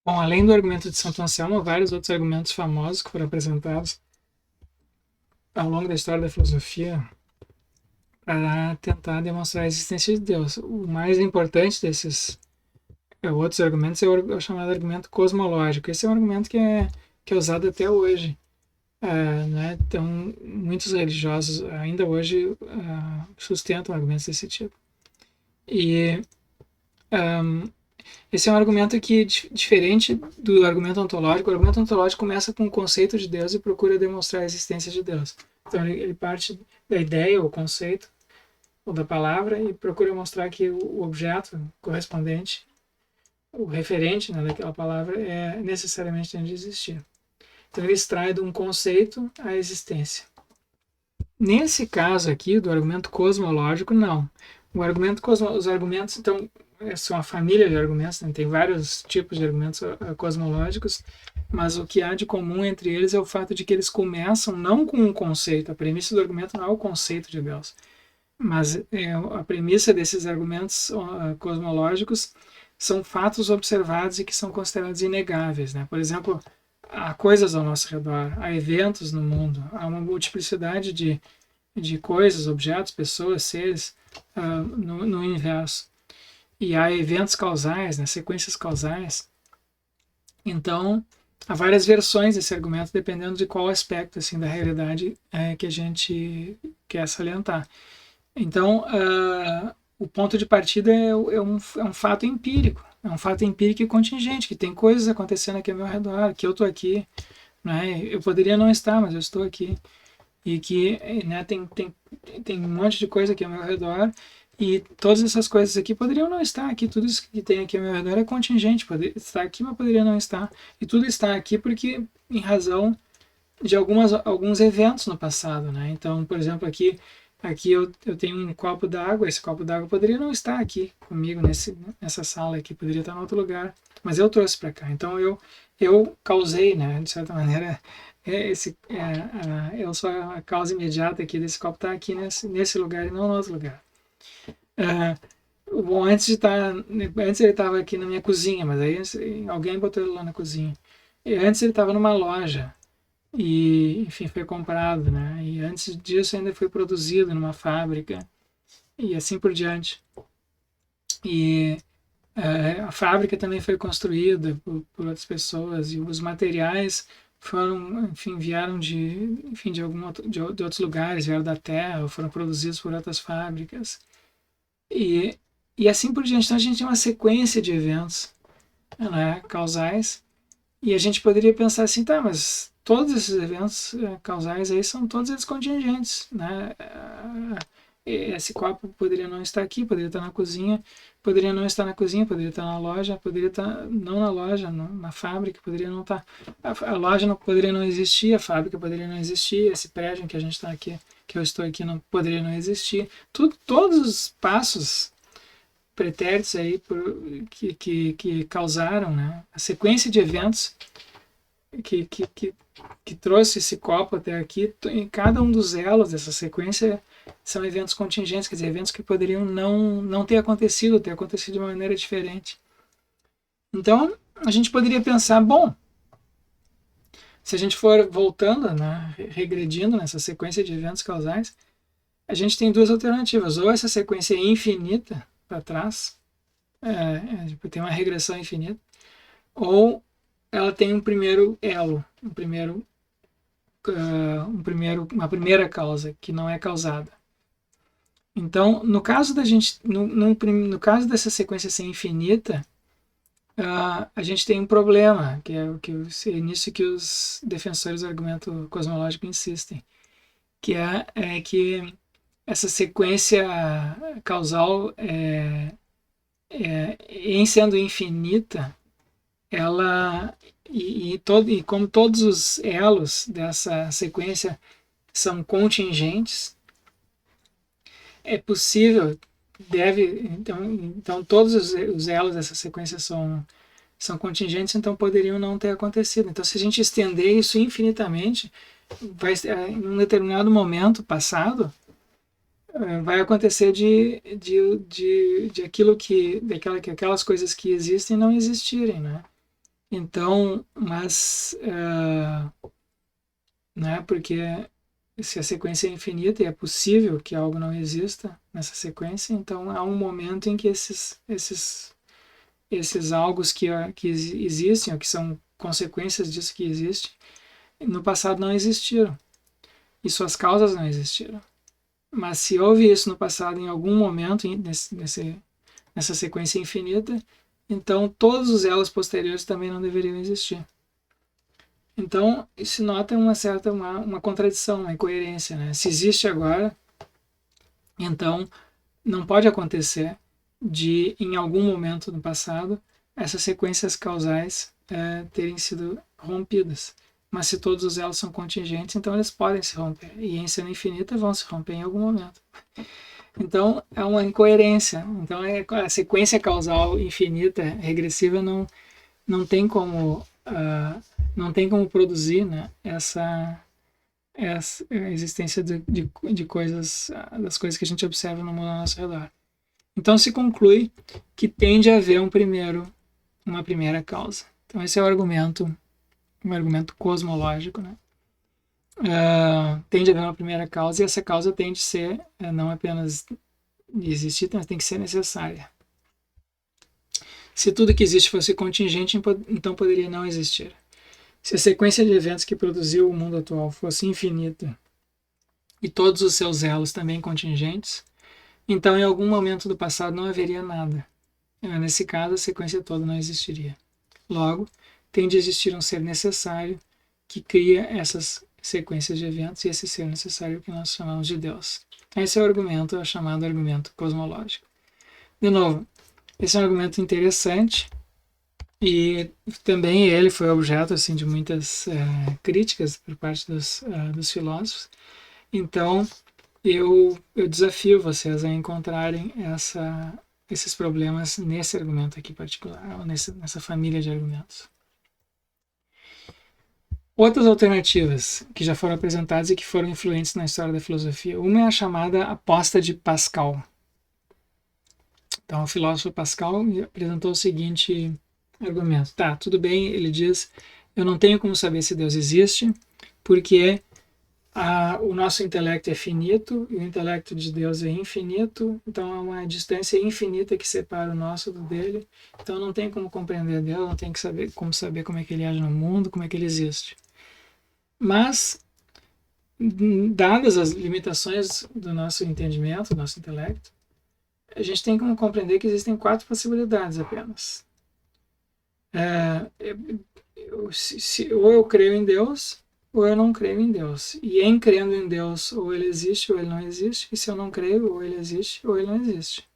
Bom, além do argumento de Santo Anselmo, vários outros argumentos famosos que foram apresentados ao longo da história da filosofia para tentar demonstrar a existência de Deus. O mais importante desses outros argumentos é o chamado argumento cosmológico. Esse é um argumento que é usado até hoje. Né? Então, muitos religiosos ainda hoje sustentam argumentos desse tipo. E esse é um argumento que, diferente do argumento ontológico, o argumento ontológico começa com o conceito de Deus e procura demonstrar a existência de Deus. Então, ele parte da ideia, ou conceito, ou da palavra, e procura mostrar que o objeto correspondente, o referente, né, daquela palavra, é necessariamente tem de existir. Então, ele extrai de um conceito a existência. Nesse caso aqui, do argumento cosmológico, não. Os argumentos, então, são a família de argumentos, né? Tem vários tipos de argumentos cosmológicos, mas o que há de comum entre eles é o fato de que eles começam não com um conceito. A premissa do argumento não é o conceito de Deus, mas a premissa desses argumentos cosmológicos são fatos observados e que são considerados inegáveis, né? Por exemplo, há coisas ao nosso redor, há eventos no mundo, há uma multiplicidade de coisas, objetos, pessoas, seres no universo. E há eventos causais, né, sequências causais. Então, há várias versões desse argumento, dependendo de qual aspecto assim, da realidade que a gente quer salientar. Então, o ponto de partida é um fato empírico. É um fato empírico e contingente, que tem coisas acontecendo aqui ao meu redor, que eu estou aqui. Né? Eu poderia não estar, mas eu estou aqui. E que né, tem um monte de coisa aqui ao meu redor, e todas essas coisas aqui poderiam não estar aqui. Tudo isso que tem aqui ao meu redor é contingente, poderia estar aqui, mas poderia não estar. E tudo está aqui porque, em razão de alguns eventos no passado. Né? Então, por exemplo, aqui eu tenho um copo d'água. Esse copo d'água poderia não estar aqui comigo nessa sala aqui, poderia estar em outro lugar, mas eu trouxe para cá. Então eu causei, né, de certa maneira, eu sou a causa imediata aqui desse copo estar aqui nesse lugar e não no outro lugar. Bom, antes ele estava aqui na minha cozinha, mas aí alguém botou ele lá na cozinha. E antes ele estava numa loja e, enfim, foi comprado, né? E antes disso ainda foi produzido numa fábrica e assim por diante. E a fábrica também foi construída por outras pessoas e os materiais foram, enfim, vieram de outros lugares, vieram da terra, ou foram produzidos por outras fábricas. E, e assim por diante. Então a gente tem uma sequência de eventos, né, causais, e a gente poderia pensar assim, tá, mas todos esses eventos causais aí são todos eles contingentes, né? Esse copo poderia não estar aqui, poderia estar na cozinha, poderia não estar na cozinha, poderia estar na loja, poderia estar não na loja, na fábrica, poderia não estar. A loja não poderia não existir, a fábrica poderia não existir, esse prédio em que a gente está aqui, que eu estou aqui, não poderia não existir. Todos os passos pretéritos aí que causaram, né, a sequência de eventos que trouxe esse copo até aqui, em cada um dos elos dessa sequência são eventos contingentes, quer dizer, eventos que poderiam não ter acontecido de uma maneira diferente. Então, a gente poderia pensar, bom, se a gente for voltando, né, regredindo nessa sequência de eventos causais, a gente tem duas alternativas. Ou essa sequência é infinita para trás, tem uma regressão infinita, ou ela tem um primeiro elo, uma primeira causa que não é causada. Então, no caso da gente, no caso dessa sequência ser infinita, a gente tem um problema, que é nisso que os defensores do argumento cosmológico insistem, que é que essa sequência causal, em sendo infinita, ela e como todos os elos dessa sequência são contingentes, é possível, então todos os elos dessa sequência são contingentes, então poderiam não ter acontecido. Então, se a gente estender isso infinitamente, em um determinado momento passado, vai acontecer de aquelas coisas que existem não existirem, né? Então, mas, né, porque se a sequência é infinita e é possível que algo não exista nessa sequência, então há um momento em que esses algos que existem, ou que são consequências disso que existe, no passado não existiram. E suas causas não existiram. Mas se houve isso no passado em algum momento, nessa sequência infinita, então todos os elos posteriores também não deveriam existir. Então, isso nota uma contradição, uma incoerência, né? Se existe agora, então não pode acontecer de, em algum momento no passado, essas sequências causais terem sido rompidas. Mas se todos os elos são contingentes, então eles podem se romper. E em sendo infinita vão se romper em algum momento. Então é uma incoerência. Então a sequência causal infinita, regressiva, não tem como não tem como produzir, né, essa existência de coisas, das coisas que a gente observa no mundo ao nosso redor. Então se conclui que tende a haver uma primeira causa. Então esse é o argumento, um argumento cosmológico, né? Tende a haver uma primeira causa e essa causa tende a ser não apenas existir, mas tem que ser necessária. Se tudo que existe fosse contingente, então poderia não existir. Se a sequência de eventos que produziu o mundo atual fosse infinita e todos os seus elos também contingentes, então em algum momento do passado não haveria nada. Nesse caso, a sequência toda não existiria. Logo, tem de existir um ser necessário que cria essas sequências de eventos, e esse ser necessário que nós chamamos de Deus. Esse é o argumento, é o chamado argumento cosmológico. De novo, esse é um argumento interessante, e também ele foi objeto assim, de muitas críticas por parte dos filósofos. Então, eu desafio vocês a encontrarem esses problemas nesse argumento aqui particular, ou nessa família de argumentos. Outras alternativas que já foram apresentadas e que foram influentes na história da filosofia. Uma é a chamada aposta de Pascal. Então, o filósofo Pascal apresentou o seguinte argumento. Tá, tudo bem, ele diz, eu não tenho como saber se Deus existe, porque o nosso intelecto é finito e o intelecto de Deus é infinito, então há uma distância infinita que separa o nosso do dele, então não tem como compreender Deus, não tem como saber como é que ele age no mundo, como é que ele existe. Mas, dadas as limitações do nosso entendimento, do nosso intelecto, a gente tem como compreender que existem 4 possibilidades apenas. Ou eu creio em Deus, ou eu não creio em Deus. E em crendo em Deus, ou ele existe ou ele não existe. E se eu não creio, ou ele existe ou ele não existe.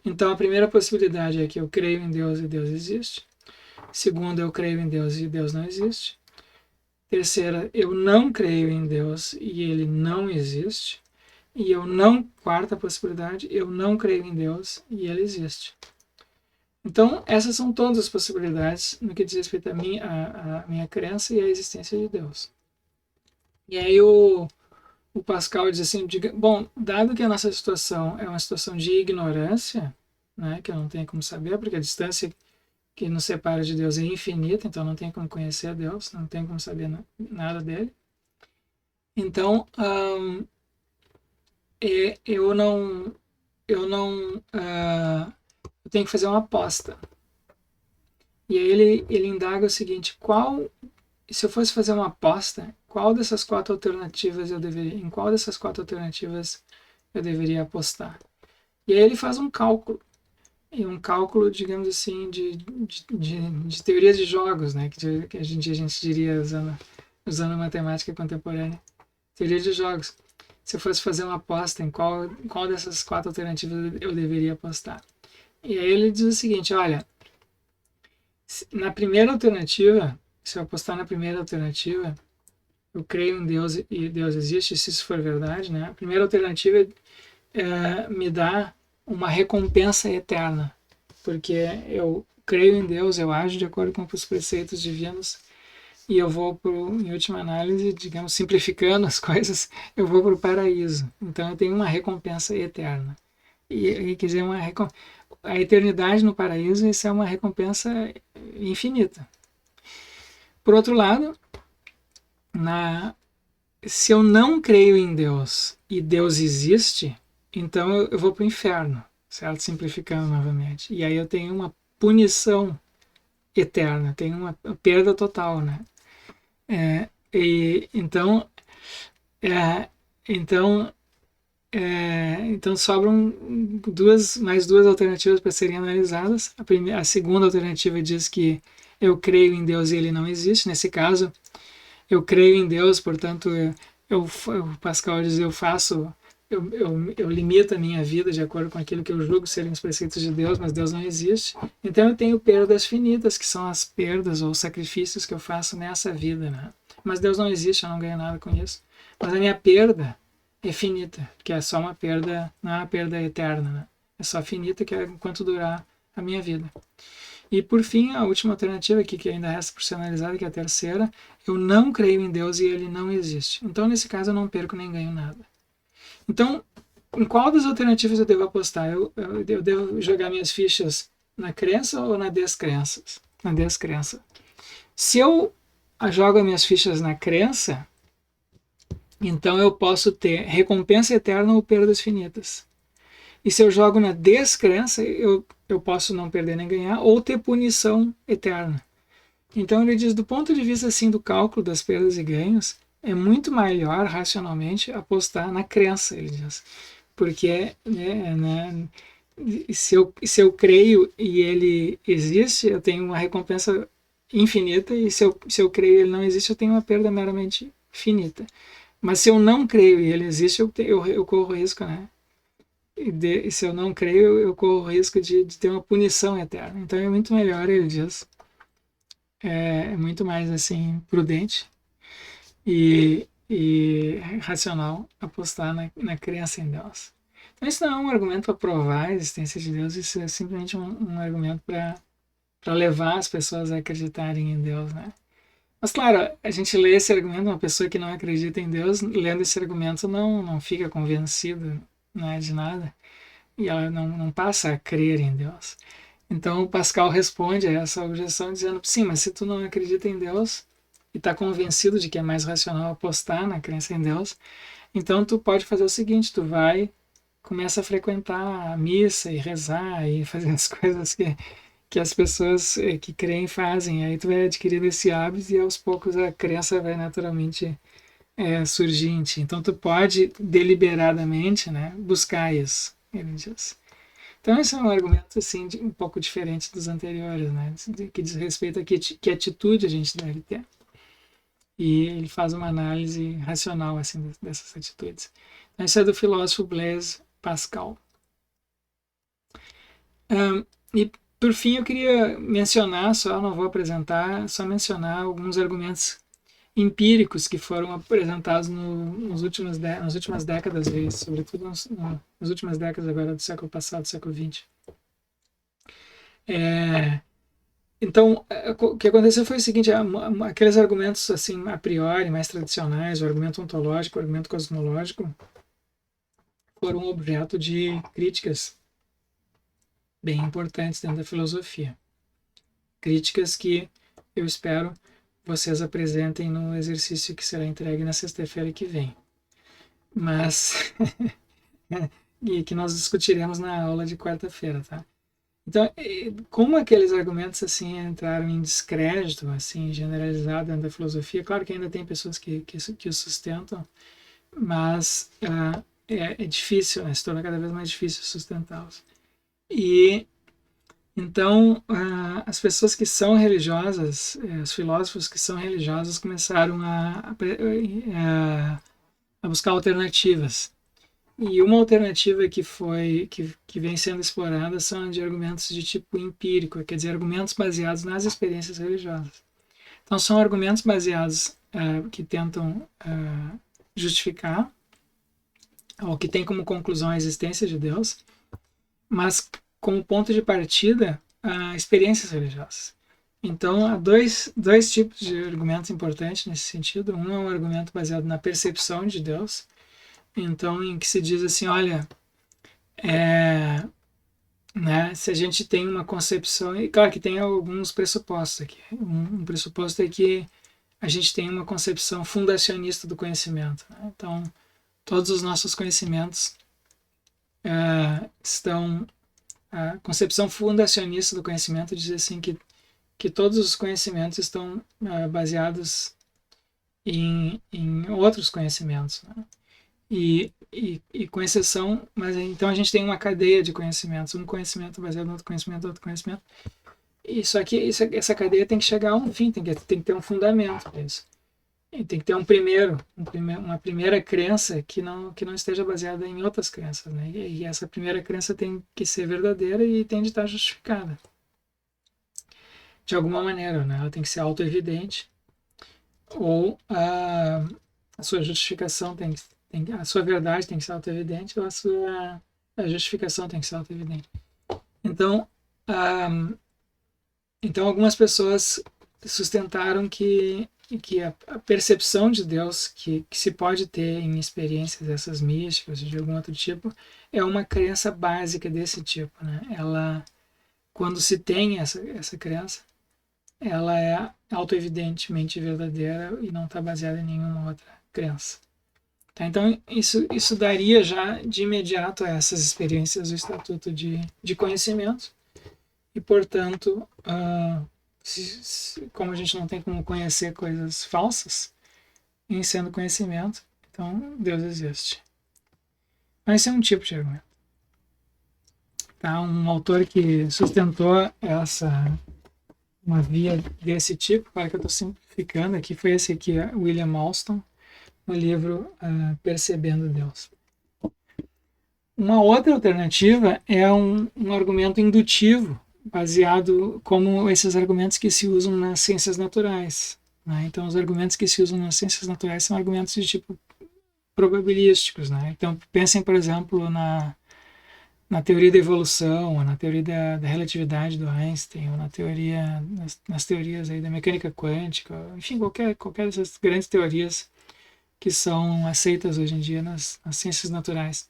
Então a primeira possibilidade é que eu creio em Deus e Deus existe. Segunda, eu creio em Deus e Deus não existe. Terceira, eu não creio em Deus e ele não existe. E quarta possibilidade, eu não creio em Deus e ele existe. Então, essas são todas as possibilidades no que diz respeito a minha crença e a existência de Deus. E aí o Pascal diz assim, bom, dado que a nossa situação é uma situação de ignorância, né, que eu não tenho como saber, porque a distância que nos separa de Deus é infinita, então não tem como conhecer Deus, não tem como saber nada dele. Então, eu tenho que fazer uma aposta. E aí ele indaga o seguinte, se eu fosse fazer uma aposta, em qual dessas 4 alternativas eu deveria apostar? E aí ele faz um cálculo, digamos assim, de teorias de jogos, né? Que a gente diria usando matemática contemporânea. Teoria de jogos. Se eu fosse fazer uma aposta em qual dessas 4 alternativas eu deveria apostar. E aí ele diz o seguinte, olha, na primeira alternativa, se eu apostar na primeira alternativa, eu creio em Deus e Deus existe, se isso for verdade, né? A primeira alternativa me dá uma recompensa eterna, porque eu creio em Deus, eu ajo de acordo com os preceitos divinos e eu vou, em última análise, digamos, simplificando as coisas, eu vou para o paraíso. Então eu tenho uma recompensa eterna. E quer dizer, a eternidade no paraíso, isso é uma recompensa infinita. por outro lado, se eu não creio em Deus e Deus existe, então eu vou para o inferno, certo? Simplificando novamente. E aí eu tenho uma punição eterna, tenho uma perda total, né? Então, então, então sobram mais duas alternativas para serem analisadas. A segunda alternativa diz que eu creio em Deus e ele não existe. Nesse caso, eu creio em Deus, portanto, o Pascal diz, eu limito a minha vida de acordo com aquilo que eu julgo serem os preceitos de Deus, mas Deus não existe. Então eu tenho perdas finitas, que são as perdas ou sacrifícios que eu faço nessa vida, né? Mas Deus não existe, eu não ganho nada com isso. Mas a minha perda é finita, que é só uma perda, não é uma perda eterna, né? É só finita, que é enquanto durar a minha vida. E por fim, a última alternativa aqui, que ainda resta por ser analisada, que é a terceira, eu não creio em Deus e ele não existe. Então, nesse caso, eu não perco nem ganho nada. Então, em qual das alternativas eu devo apostar? Eu devo jogar minhas fichas na crença ou na descrença? Na descrença. Se eu jogo as minhas fichas na crença, então eu posso ter recompensa eterna ou perdas finitas. E se eu jogo na descrença, eu posso não perder nem ganhar, ou ter punição eterna. Então ele diz, do ponto de vista assim, do cálculo das perdas e ganhos, é muito melhor, racionalmente, apostar na crença, ele diz. Porque se eu creio e ele existe, eu tenho uma recompensa infinita, e se eu creio e ele não existe, eu tenho uma perda meramente finita. Mas se eu não creio e ele existe, eu corro risco, né? E se eu não creio, eu corro o risco de ter uma punição eterna. Então é muito melhor, ele diz, é muito mais assim prudente e racional apostar na crença em Deus. Então isso não é um argumento para provar a existência de Deus, isso é simplesmente um argumento para levar as pessoas a acreditarem em Deus, né? Mas claro, a gente lê esse argumento, uma pessoa que não acredita em Deus, lendo esse argumento não fica convencida, né, de nada. E ela não passa a crer em Deus. Então o Pascal responde a essa objeção dizendo, sim, mas se tu não acredita em Deus e está convencido de que é mais racional apostar na crença em Deus, então tu pode fazer o seguinte, tu começa a frequentar a missa e rezar e fazer as coisas que as pessoas que creem fazem. Aí tu vai adquirindo esse hábito e aos poucos a crença vai naturalmente surgir em ti. Então tu pode deliberadamente, né, buscar isso. Ele diz. Então esse é um argumento assim um pouco diferente dos anteriores, né? Que diz respeito a que atitude a gente deve ter. E ele faz uma análise racional assim dessas atitudes. Então isso é do filósofo Blaise Pascal. E por fim eu queria mencionar, só não vou apresentar, só mencionar alguns argumentos empíricos que foram apresentados nas últimas décadas, sobretudo nas últimas décadas agora do século passado, século XX. Então, o que aconteceu foi o seguinte, aqueles argumentos assim a priori, mais tradicionais, o argumento ontológico, o argumento cosmológico, foram objeto de críticas bem importantes dentro da filosofia. Críticas que eu espero vocês apresentem no exercício que será entregue na sexta-feira que vem. Mas e que nós discutiremos na aula de quarta-feira, tá? Então, como aqueles argumentos assim entraram em descrédito, assim, generalizado dentro da filosofia, claro que ainda tem pessoas que o sustentam, mas é difícil, né? Se torna cada vez mais difícil sustentá-los. E então, as pessoas que são religiosas, os filósofos que são religiosos começaram a buscar alternativas. E uma alternativa que vem sendo explorada são de argumentos de tipo empírico, quer dizer, argumentos baseados nas experiências religiosas. Então, são argumentos baseados que tentam justificar, ou que têm como conclusão a existência de Deus, mas como ponto de partida experiências religiosas. Então, há dois tipos de argumentos importantes nesse sentido. Um é um argumento baseado na percepção de Deus, então em que se diz assim, olha, né? Se a gente tem uma concepção, e claro que tem alguns pressupostos aqui. Um pressuposto é que a gente tem uma concepção fundacionista do conhecimento, né? Então, todos os nossos conhecimentos estão... A concepção fundacionista do conhecimento diz assim que todos os conhecimentos estão baseados em outros conhecimentos, né? E com exceção, mas então a gente tem uma cadeia de conhecimentos, um conhecimento baseado no outro conhecimento. E só que essa cadeia tem que chegar a um fim, tem que ter um fundamento para isso. E tem que ter uma primeira crença que não esteja baseada em outras crenças, né? E essa primeira crença tem que ser verdadeira e tem de estar justificada de alguma maneira, né? Ela tem que ser autoevidente ou a sua justificação a sua verdade tem que ser autoevidente ou a justificação tem que ser autoevidente. Então, então algumas pessoas sustentaram que a percepção de Deus que se pode ter em experiências essas místicas de algum outro tipo é uma crença básica desse tipo, né? Ela, quando se tem essa crença, ela é autoevidentemente verdadeira e não está baseada em nenhuma outra crença. Tá? Então, isso daria já de imediato a essas experiências o estatuto de conhecimento e, portanto, como a gente não tem como conhecer coisas falsas, em sendo conhecimento, então Deus existe. Mas esse é um tipo de argumento. Tá? Um autor que sustentou uma via desse tipo, para que eu estou simplificando aqui, foi esse aqui, William Alston, no livro Percebendo Deus. Uma outra alternativa é um argumento indutivo, baseado como esses argumentos que se usam nas ciências naturais, né? Então, os argumentos que se usam nas ciências naturais são argumentos de tipo probabilísticos, né? Então, pensem, por exemplo, na teoria da evolução, ou na teoria da relatividade do Einstein, ou nas teorias aí da mecânica quântica, enfim, qualquer dessas grandes teorias que são aceitas hoje em dia nas ciências naturais.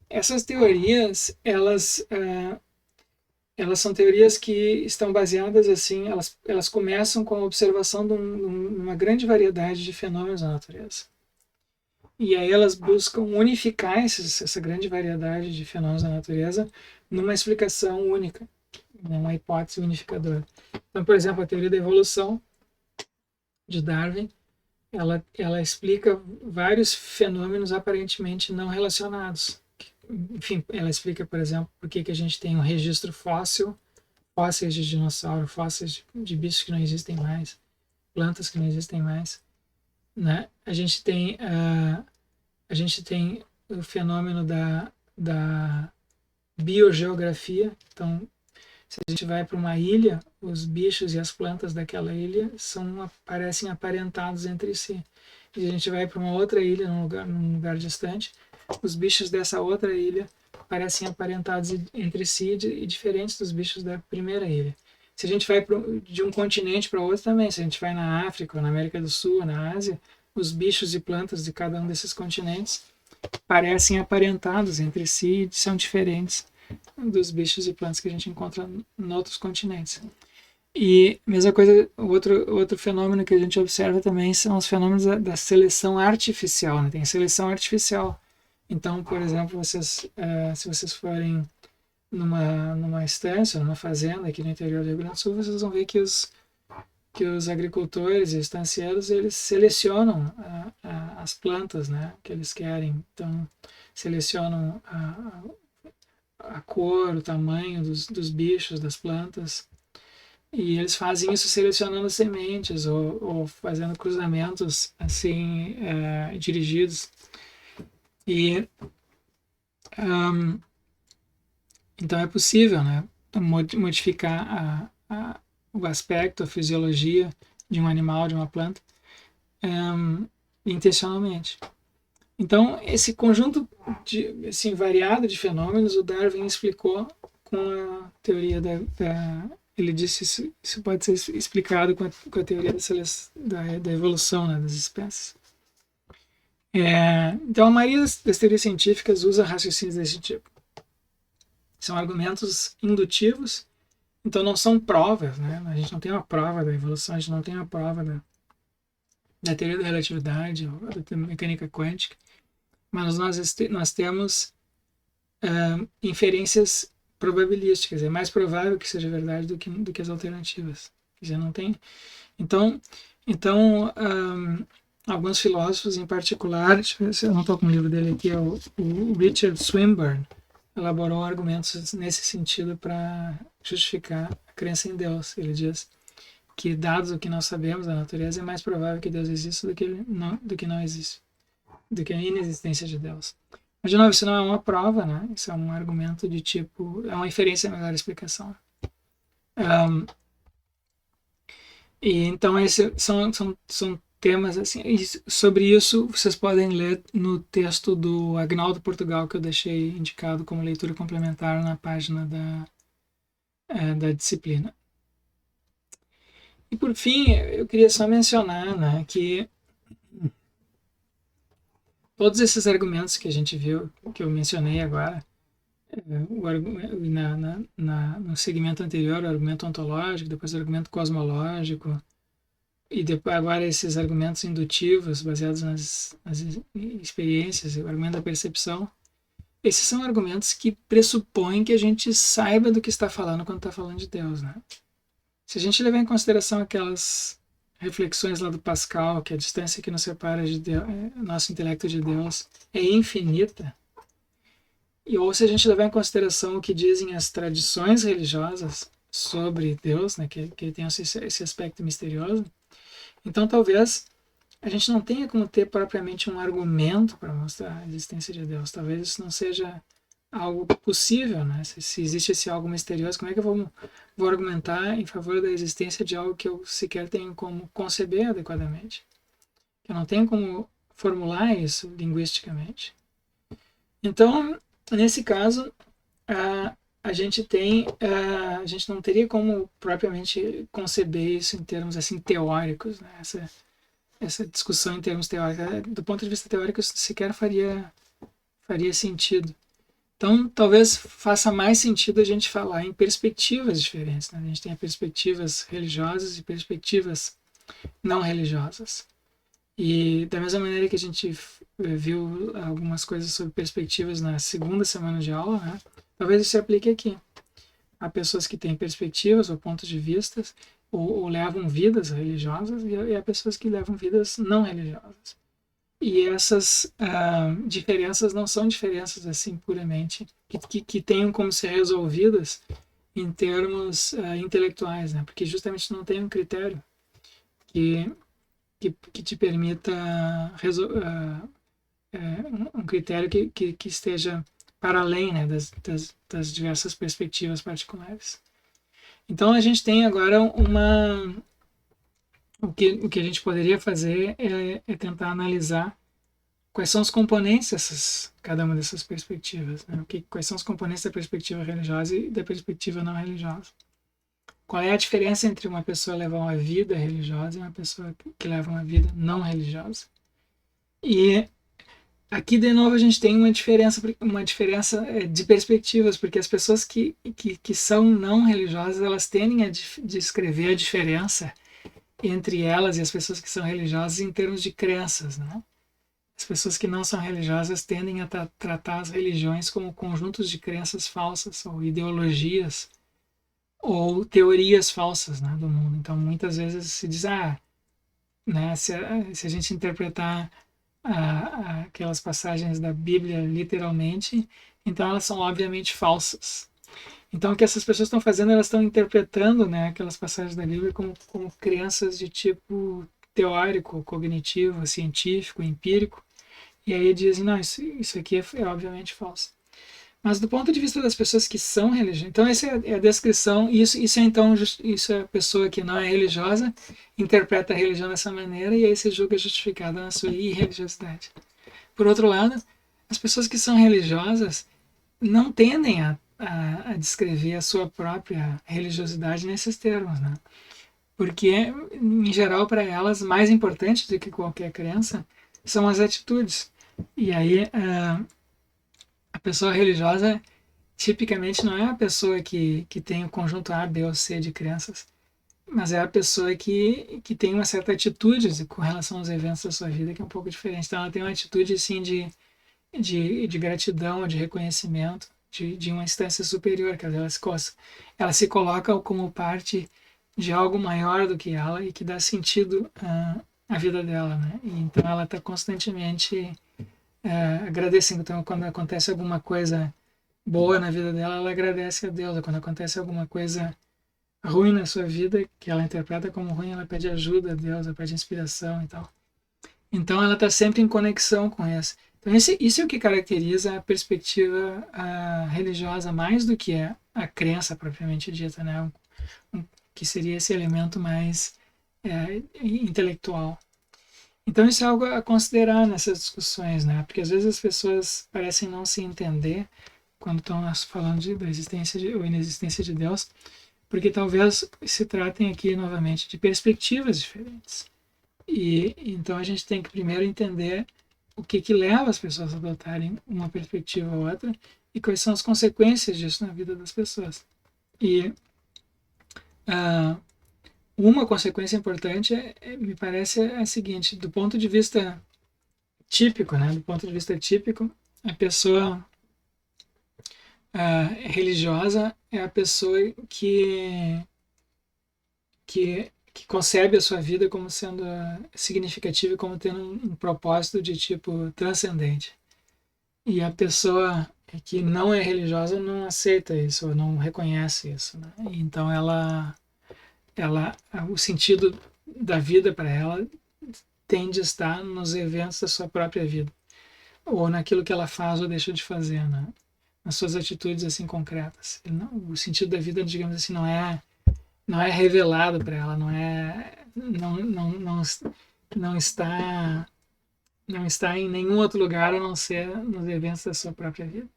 Essas teorias, elas são teorias que estão baseadas assim, elas começam com a observação de uma grande variedade de fenômenos da natureza. E aí elas buscam unificar essa grande variedade de fenômenos da natureza numa explicação única, numa hipótese unificadora. Então, por exemplo, a teoria da evolução de Darwin, ela explica vários fenômenos aparentemente não relacionados. Enfim, ela explica, por exemplo, por que a gente tem um registro fóssil, fósseis de dinossauro, fósseis de bichos que não existem mais, plantas que não existem mais, né? A gente tem o fenômeno da biogeografia. Então, se a gente vai para uma ilha, os bichos e as plantas daquela ilha parecem aparentados entre si. E a gente vai para uma outra ilha, num lugar distante, os bichos dessa outra ilha parecem aparentados entre si e diferentes dos bichos da primeira ilha. Se a gente vai de um continente para outro também, se a gente vai na África, ou na América do Sul, ou na Ásia, os bichos e plantas de cada um desses continentes parecem aparentados entre si e são diferentes dos bichos e plantas que a gente encontra em outros continentes. E mesma coisa, outro fenômeno que a gente observa também são os fenômenos da seleção artificial, né? Tem seleção artificial. Então, por exemplo, se vocês forem numa estância, numa fazenda aqui no interior do Rio Grande do Sul, vocês vão ver que os agricultores e estancieiros, eles selecionam as plantas, né, que eles querem. Então, selecionam a cor, o tamanho dos bichos, das plantas. E eles fazem isso selecionando sementes ou fazendo cruzamentos assim dirigidos. E então é possível, né, modificar o aspecto, a fisiologia de um animal, de uma planta, intencionalmente. Então, esse conjunto assim, variado de fenômenos, o Darwin explicou com a teoria ele disse isso pode ser explicado com a teoria da evolução, né, das espécies. Então, a maioria das teorias científicas usa raciocínios desse tipo. São argumentos indutivos, então não são provas, né? A gente não tem uma prova da evolução, a gente não tem uma prova da teoria da relatividade ou da mecânica quântica, mas nós temos inferências probabilísticas. É mais provável que seja verdade do que as alternativas. Quer dizer, não tem. Então alguns filósofos, em particular, deixa eu ver se eu não estou com o livro dele aqui, é o Richard Swinburne, elaborou argumentos nesse sentido para justificar a crença em Deus. Ele diz que, dados o que nós sabemos da natureza, é mais provável que Deus exista do que não existe, do que a inexistência de Deus. Mas, de novo, isso não é uma prova, né? Isso é um argumento de tipo, é uma inferência, melhor explicação. E então esses são temas assim. E sobre isso vocês podem ler no texto do Agnaldo Portugal, que eu deixei indicado como leitura complementar na página da disciplina. E por fim, eu queria só mencionar, né, que todos esses argumentos que a gente viu, que eu mencionei agora, no segmento anterior, o argumento ontológico, depois o argumento cosmológico, e depois agora esses argumentos indutivos baseados nas experiências, o argumento da percepção, esses são argumentos que pressupõem que a gente saiba do que está falando quando está falando de Deus, né? Se a gente levar em consideração aquelas reflexões lá do Pascal, que a distância que nos separa de Deus, nosso intelecto de Deus é infinita, ou se a gente levar em consideração o que dizem as tradições religiosas sobre Deus, né, que tem esse aspecto misterioso, então talvez a gente não tenha como ter propriamente um argumento para mostrar a existência de Deus. Talvez isso não seja algo possível, né? Se existe esse algo misterioso, como é que eu vou argumentar em favor da existência de algo que eu sequer tenho como conceber adequadamente? Eu não tenho como formular isso linguisticamente. Então, nesse caso, a gente não teria como propriamente conceber isso em termos assim teóricos, né? Essa discussão em termos teóricos, do ponto de vista teórico, isso sequer faria sentido. Então, talvez faça mais sentido a gente falar em perspectivas diferentes, né? A gente tem perspectivas religiosas e perspectivas não religiosas. E da mesma maneira que a gente viu algumas coisas sobre perspectivas na segunda semana de aula, né? Talvez isso se aplique aqui. Há pessoas que têm perspectivas ou pontos de vista ou levam vidas religiosas e há pessoas que levam vidas não religiosas. E essas diferenças não são diferenças assim puramente que tenham como ser resolvidas em termos intelectuais, né? Porque justamente não tem um critério que te permita um critério que esteja para além, né, das diversas perspectivas particulares. Então a gente tem agora o que a gente poderia fazer é tentar analisar quais são os componentes cada uma dessas perspectivas, né? Quais são os componentes da perspectiva religiosa e da perspectiva não religiosa. Qual é a diferença entre uma pessoa levar uma vida religiosa e uma pessoa que leva uma vida não religiosa? E aqui, de novo, a gente tem uma diferença de perspectivas, porque as pessoas que são não religiosas, elas tendem a descrever a diferença entre elas e as pessoas que são religiosas em termos de crenças, né? As pessoas que não são religiosas tendem a tratar as religiões como conjuntos de crenças falsas ou ideologias ou teorias falsas, né, do mundo. Então, muitas vezes se diz, né, se a gente interpretar aquelas passagens da Bíblia literalmente, então elas são obviamente falsas. Então, o que essas pessoas estão fazendo, elas estão interpretando, né, aquelas passagens da Bíblia como crenças de tipo teórico, cognitivo, científico, empírico, e aí dizem, não, isso aqui é obviamente falso. Mas do ponto de vista das pessoas que são religiosas, então essa é a descrição, isso é a pessoa que não é religiosa, interpreta a religião dessa maneira e aí se julga justificada na sua irreligiosidade. Por outro lado, as pessoas que são religiosas não tendem a descrever a sua própria religiosidade nesses termos, né? Porque, em geral, para elas, mais importante do que qualquer crença são as atitudes. E aí, a pessoa religiosa, tipicamente não é a pessoa que tem o conjunto A, B ou C de crenças, mas é a pessoa que tem uma certa atitude com relação aos eventos da sua vida que é um pouco diferente. Então ela tem uma atitude assim de gratidão, de reconhecimento, de uma instância superior, que ela se coloca como parte de algo maior do que ela e que dá sentido à vida dela, né? E então ela está constantemente agradecendo. Então quando acontece alguma coisa boa na vida dela, ela agradece a Deus. Quando acontece alguma coisa ruim na sua vida, que ela interpreta como ruim, ela pede ajuda a Deus, ela pede inspiração e tal. Então ela está sempre em conexão com isso. Então isso é o que caracteriza a perspectiva religiosa mais do que a crença propriamente dita, né? Que seria esse elemento mais intelectual. Então isso é algo a considerar nessas discussões, né? Porque às vezes as pessoas parecem não se entender quando estão falando da existência ou inexistência de Deus, porque talvez se tratem aqui novamente de perspectivas diferentes. E então a gente tem que primeiro entender o que leva as pessoas a adotarem uma perspectiva ou outra e quais são as consequências disso na vida das pessoas. E uma consequência importante, me parece, é a seguinte: do ponto de vista típico, né? Do ponto de vista típico, a pessoa religiosa é a pessoa que concebe a sua vida como sendo significativa e como tendo um propósito de tipo transcendente. E a pessoa que não é religiosa não aceita isso, ou não reconhece isso, né? Então o sentido da vida para ela tende a estar nos eventos da sua própria vida, ou naquilo que ela faz ou deixa de fazer, né? Nas suas atitudes assim concretas. O sentido da vida, digamos assim, não é revelado para ela, não está em nenhum outro lugar a não ser nos eventos da sua própria vida,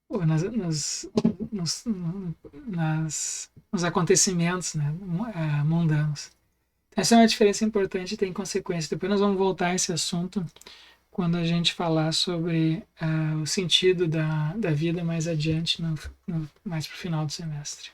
ou nos acontecimentos, né, mundanos. Essa é uma diferença importante e tem consequências. Depois nós vamos voltar a esse assunto quando a gente falar sobre o sentido da vida mais adiante, mais para o final do semestre.